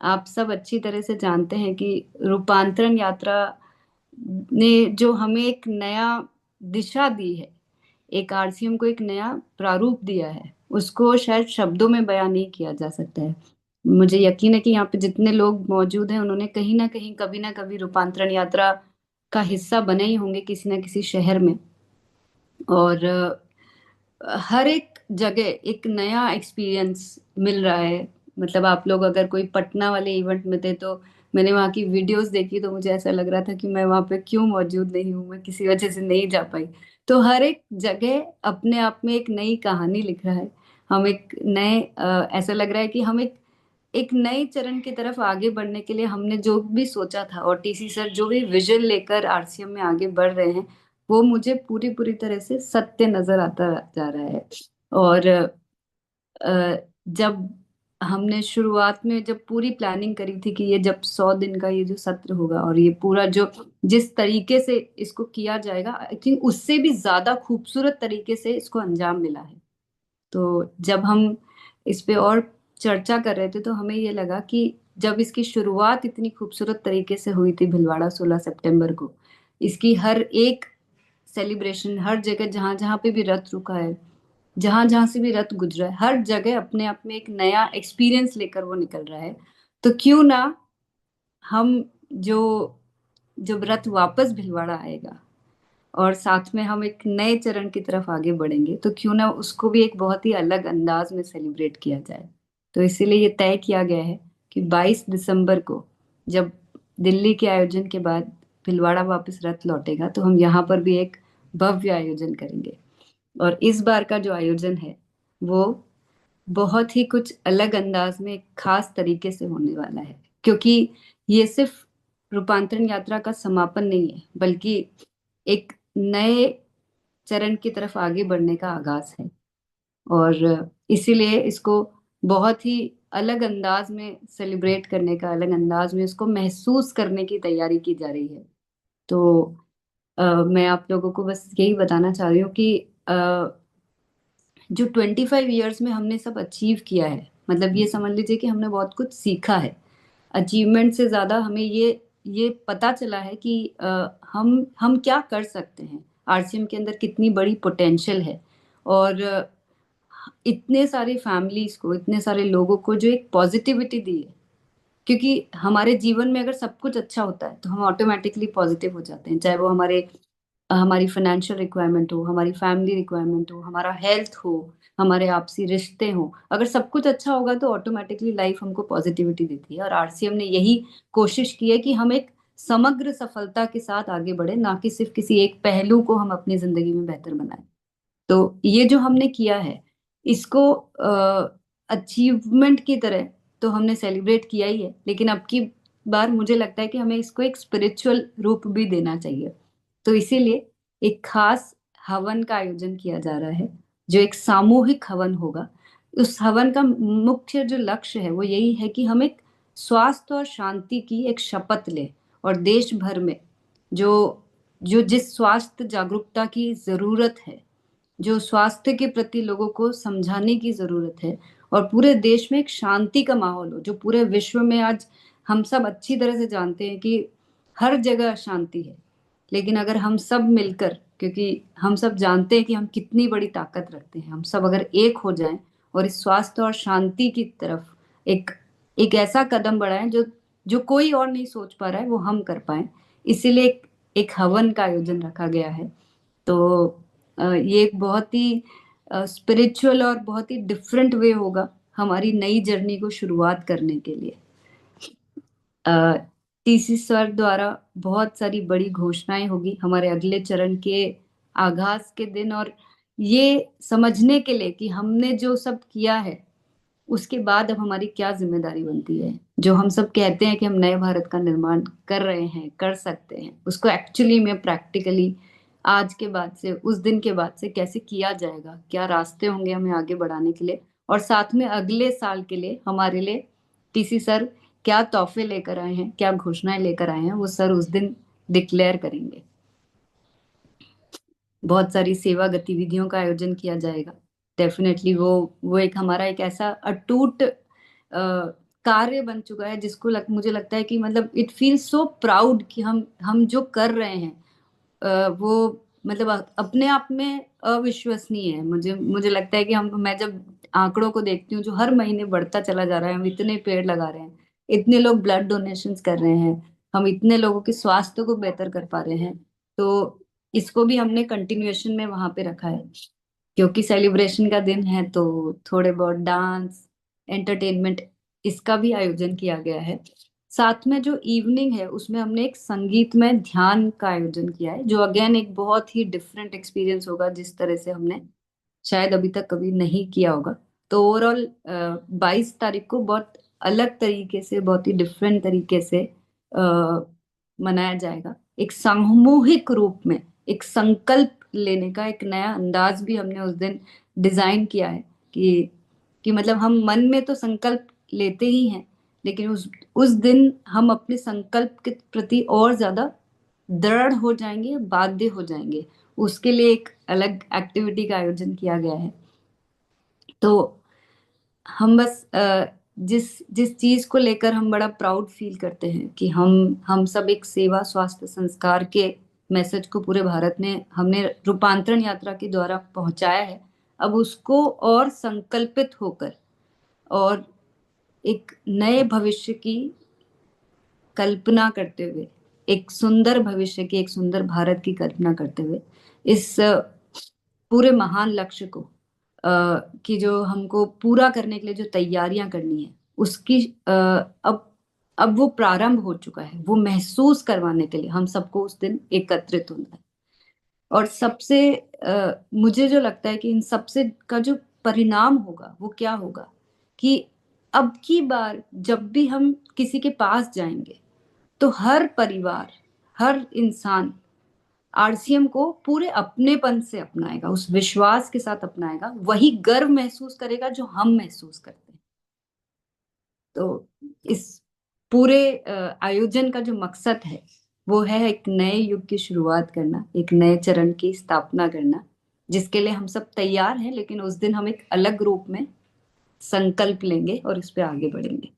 आप सब अच्छी तरह से जानते हैं कि रूपांतरण यात्रा ने जो हमें एक नया दिशा दी है, एक आरसीएम को एक नया प्रारूप दिया है, उसको शायद शब्दों में बयान नहीं किया जा सकता है। मुझे यकीन है कि यहाँ पे जितने लोग मौजूद हैं उन्होंने कहीं ना कहीं कभी ना कभी रूपांतरण यात्रा का हिस्सा बने ही होंगे किसी ना किसी शहर में। और हर एक जगह एक नया एक्सपीरियंस मिल रहा है। मतलब आप लोग अगर कोई पटना वाले इवेंट में थे तो मैंने वहाँ की वीडियोस देखी तो मुझे ऐसा लग रहा था कि मैं वहाँ पे क्यों मौजूद नहीं हूँ, मैं किसी वजह से नहीं जा पाई। तो हर एक जगह अपने आप में एक नई कहानी लिख रहा है। हम एक नए ऐसा लग रहा है कि हम एक एक नए चरण की तरफ आगे बढ़ने के लिए हमने जो भी सोचा था और टीसी सर जो भी विजन लेकर आरसीएम में आगे बढ़ रहे हैं वो मुझे पूरी पूरी तरह से सत्य नजर आता जा रहा है। और जब हमने शुरुआत में जब पूरी प्लानिंग करी थी कि ये जब 100 दिन का ये जो सत्र होगा और ये पूरा जो जिस तरीके से इसको किया जाएगा, आई थिंक उससे भी ज्यादा खूबसूरत तरीके से इसको अंजाम मिला है। तो जब हम इस पे और चर्चा कर रहे थे तो हमें ये लगा कि जब इसकी शुरुआत इतनी खूबसूरत तरीके से हुई थी भिलवाड़ा 16 सितंबर को, इसकी हर एक सेलिब्रेशन, हर जगह जहां जहां पे भी रथ रुका है, जहां जहां से भी रथ गुजरा है, हर जगह अपने आप में एक नया एक्सपीरियंस लेकर वो निकल रहा है। तो क्यों ना हम जो जब रथ वापस भिलवाड़ा आएगा और साथ में हम एक नए चरण की तरफ आगे बढ़ेंगे तो क्यों ना उसको भी एक बहुत ही अलग अंदाज में सेलिब्रेट किया जाए। तो इसीलिए ये तय किया गया है कि 22 दिसंबर को जब दिल्ली के आयोजन के बाद भिलवाड़ा वापस रथ लौटेगा तो हम यहाँ पर भी एक भव्य आयोजन करेंगे। और इस बार का जो आयोजन है वो बहुत ही कुछ अलग अंदाज में एक खास तरीके से होने वाला है, क्योंकि ये सिर्फ रूपांतरण यात्रा का समापन नहीं है बल्कि एक नए चरण की तरफ आगे बढ़ने का आगाज है। और इसीलिए इसको बहुत ही अलग अंदाज में सेलिब्रेट करने का, अलग अंदाज में इसको महसूस करने की तैयारी की जा रही है। तो मैं आप लोगों को बस यही बताना चाह रही हूँ कि जो 25 ईयर्स में हमने सब अचीव किया है, मतलब ये समझ लीजिए कि हमने बहुत कुछ सीखा है। अचीवमेंट से ज्यादा हमें ये पता चला है कि हम क्या कर सकते हैं, आरसीएम के अंदर कितनी बड़ी पोटेंशियल है। और इतने सारे फैमिलीज को, इतने सारे लोगों को जो एक पॉजिटिविटी दी है, क्योंकि हमारे जीवन में अगर सब कुछ अच्छा होता है तो हम ऑटोमेटिकली पॉजिटिव हो जाते हैं, चाहे वो हमारी फाइनेंशियल रिक्वायरमेंट हो, हमारी फैमिली रिक्वायरमेंट हो, हमारा हेल्थ हो, हमारे आपसी रिश्ते हो। अगर सब कुछ अच्छा होगा तो ऑटोमेटिकली लाइफ हमको पॉजिटिविटी देती है। और आरसीएम ने यही कोशिश की है कि हम एक समग्र सफलता के साथ आगे बढ़े, ना कि सिर्फ किसी एक पहलू को हम अपनी जिंदगी में बेहतर बनाए। तो ये जो हमने किया है इसको अचीवमेंट की तरह तो हमने सेलिब्रेट किया ही है, लेकिन अब की बार मुझे लगता है कि हमें इसको एक स्पिरिचुअल रूप भी देना चाहिए। तो इसीलिए एक खास हवन का आयोजन किया जा रहा है, जो एक सामूहिक हवन होगा। उस हवन का मुख्य जो लक्ष्य है वो यही है कि हम एक स्वास्थ्य और शांति की एक शपथ लें, और देश भर में जो जो जिस स्वास्थ्य जागरूकता की जरूरत है, जो स्वास्थ्य के प्रति लोगों को समझाने की जरूरत है, और पूरे देश में एक शांति का माहौल हो। जो पूरे विश्व में आज हम सब अच्छी तरह से जानते हैं कि हर जगह शांति है, लेकिन अगर हम सब मिलकर, क्योंकि हम सब जानते हैं कि हम कितनी बड़ी ताकत रखते हैं, हम सब अगर एक हो जाएं और इस स्वास्थ्य और शांति की तरफ एक एक ऐसा कदम बढ़ाएं जो जो कोई और नहीं सोच पा रहा है वो हम कर पाए। इसीलिए एक हवन का आयोजन रखा गया है। तो ये एक बहुत ही स्पिरिचुअल और बहुत ही डिफरेंट वे होगा हमारी नई जर्नी को शुरुआत करने के लिए। टीसी सर द्वारा बहुत सारी बड़ी घोषणाएं होगी हमारे अगले चरण के आगाज के दिन, और ये समझने के लिए कि हमने जो सब किया है उसके बाद अब हमारी क्या जिम्मेदारी बनती है। जो हम सब कहते हैं कि हम नए भारत का निर्माण कर रहे हैं, कर सकते हैं, उसको एक्चुअली में प्रैक्टिकली आज के बाद से, उस दिन के बाद से कैसे किया जाएगा, क्या रास्ते होंगे हमें आगे बढ़ाने के लिए, और साथ में अगले साल के लिए हमारे लिए टीसी सर क्या तोहफे लेकर आए हैं, क्या घोषणाएं लेकर आए हैं, वो सर उस दिन डिक्लेयर करेंगे। बहुत सारी सेवा गतिविधियों का आयोजन किया जाएगा। डेफिनेटली वो एक हमारा एक ऐसा अटूट कार्य बन चुका है, जिसको मुझे लगता है कि मतलब इट फील सो प्राउड कि हम जो कर रहे हैं वो मतलब अपने आप में अविश्वसनीय है। मुझे मुझे लगता है कि हम मैं जब आंकड़ों को देखती हूँ जो हर महीने बढ़ता चला जा रहा है, हम इतने पेड़ लगा रहे हैं, इतने लोग ब्लड डोनेशंस कर रहे हैं, हम इतने लोगों के स्वास्थ्य को बेहतर कर पा रहे हैं, तो इसको भी हमने कंटिन्यूएशन में वहां पे रखा है। क्योंकि सेलिब्रेशन का दिन है तो थोड़े बहुत डांस, एंटरटेनमेंट, इसका भी आयोजन किया गया है। साथ में जो इवनिंग है उसमें हमने एक संगीतमय ध्यान का आयोजन किया है, जो अगेन एक बहुत ही डिफरेंट एक्सपीरियंस होगा, जिस तरह से हमने शायद अभी तक कभी नहीं किया होगा। तो ओवरऑल 22 तारीख को बहुत अलग तरीके से, बहुत ही डिफरेंट तरीके से मनाया जाएगा। एक सामूहिक रूप में एक संकल्प लेने का एक नया अंदाज भी हमने उस दिन डिजाइन किया है कि मतलब हम मन में तो संकल्प लेते ही हैं, लेकिन उस दिन हम अपने संकल्प के प्रति और ज्यादा दृढ़ हो जाएंगे, बाध्य हो जाएंगे। उसके लिए एक अलग एक्टिविटी का आयोजन किया गया है। तो हम बस जिस जिस चीज को लेकर हम बड़ा प्राउड फील करते हैं कि हम सब एक सेवा स्वास्थ्य संस्कार के मैसेज को पूरे भारत में हमने रूपांतरण यात्रा के द्वारा पहुंचाया है। अब उसको और संकल्पित होकर और एक नए भविष्य की कल्पना करते हुए, एक सुंदर भविष्य की, एक सुंदर भारत की कल्पना करते हुए, इस पूरे महान लक्ष्य को कि जो हमको पूरा करने के लिए जो तैयारियां करनी है उसकी अब वो प्रारंभ हो चुका है। वो महसूस करवाने के लिए हम सबको उस दिन एकत्रित होना है। और सबसे मुझे जो लगता है कि इन सबसे का जो परिणाम होगा वो क्या होगा कि अब की बार जब भी हम किसी के पास जाएंगे तो हर परिवार, हर इंसान आरसीएम को पूरे अपनेपन से अपनाएगा, उस विश्वास के साथ अपनाएगा, वही गर्व महसूस करेगा जो हम महसूस करते हैं। तो इस पूरे आयोजन का जो मकसद है वो है एक नए युग की शुरुआत करना, एक नए चरण की स्थापना करना, जिसके लिए हम सब तैयार हैं। लेकिन उस दिन हम एक अलग रूप में संकल्प लेंगे और इस पे आगे बढ़ेंगे।